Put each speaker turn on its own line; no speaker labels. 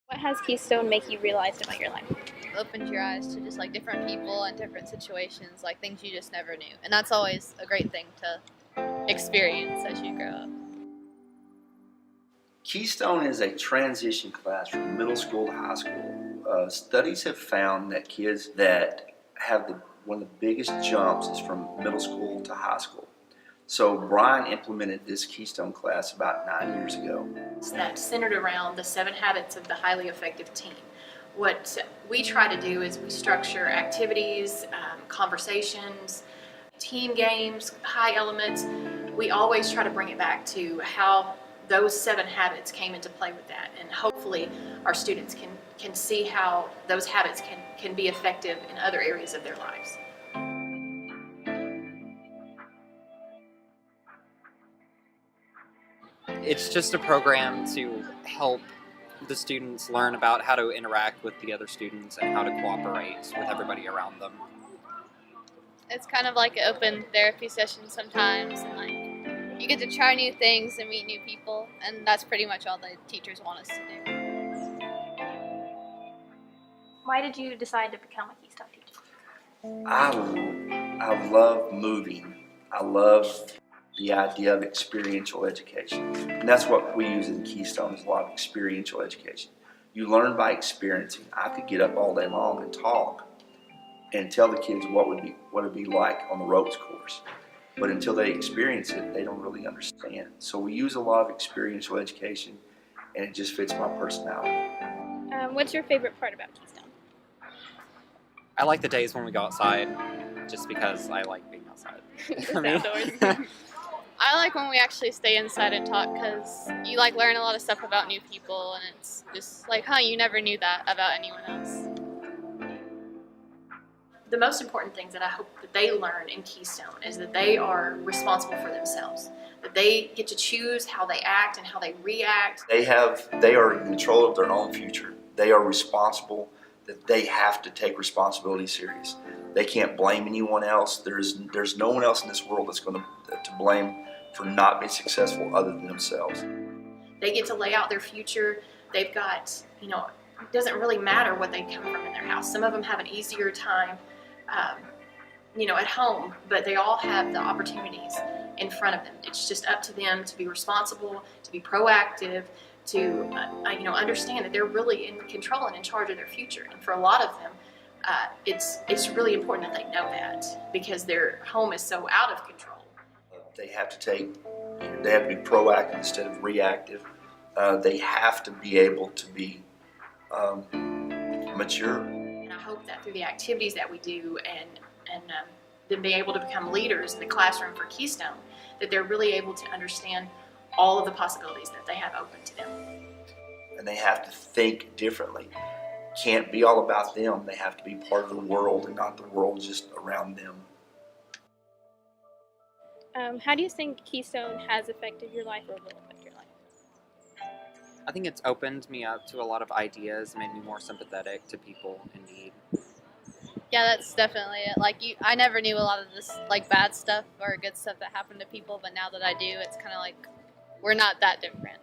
What has Keystone make you realize about your life?
Opens your eyes to just like different people and different situations, like things you just never knew. And that's always a great thing to experience as you grow up.
Keystone is a transition class from middle school to high school. Studies have found that kids that have one of the biggest jumps is from middle school to high school. So Bryant implemented this Keystone class about 9 years ago.
That's centered around the 7 habits of the highly effective team. What we try to do is we structure activities, conversations, team games, high elements. We always try to bring it back to how those 7 habits came into play with that, and hopefully our students can see how those habits can be effective in other areas of their lives.
It's just a program to help the students learn about how to interact with the other students and how to cooperate with everybody around them.
It's kind of like an open therapy session sometimes, and like you get to try new things and meet new people, and that's pretty much all the teachers want us to do.
Why did you decide to become a Keystone teacher?
I love moving. I love the idea of experiential education. And that's what we use in Keystone, is a lot of experiential education. You learn by experiencing. I could get up all day long and talk and tell the kids what it'd be like on the ropes course. But until they experience it, they don't really understand. So we use a lot of experiential education, and it just fits my personality.
What's your favorite part about Keystone?
I like the days when we go outside, just because I like being outside.
Outdoors.
I like when we actually stay inside and talk, because you like learn a lot of stuff about new people, and it's just like, you never knew that about anyone else.
The most important things that I hope that they learn in Keystone is that they are responsible for themselves, that they get to choose how they act and how they react.
They are in control of their own future. They are responsible, that they have to take responsibility serious. They can't blame anyone else. There's no one else in this world that's going to blame for not being successful other than themselves.
They get to lay out their future. They've got, it doesn't really matter what they come from in their house. Some of them have an easier time at home, but they all have the opportunities in front of them. It's just up to them to be responsible, to be proactive, to understand that they're really in control and in charge of their future. And for a lot of them, it's really important that they know that, because their home is so out of control.
They have to be proactive instead of reactive. They have to be able to be mature.
And I hope that through the activities that we do and them being able to become leaders in the classroom for Keystone, that they're really able to understand all of the possibilities that they have open to them.
And they have to think differently. Can't be all about them. They have to be part of the world and not the world just around them.
How do you think Keystone has affected your life or will affect your life?
I think it's opened me up to a lot of ideas, made me more sympathetic to people in need.
Yeah, that's definitely it. Like, I never knew a lot of this like bad stuff or good stuff that happened to people, but now that I do, it's kind of like we're not that different.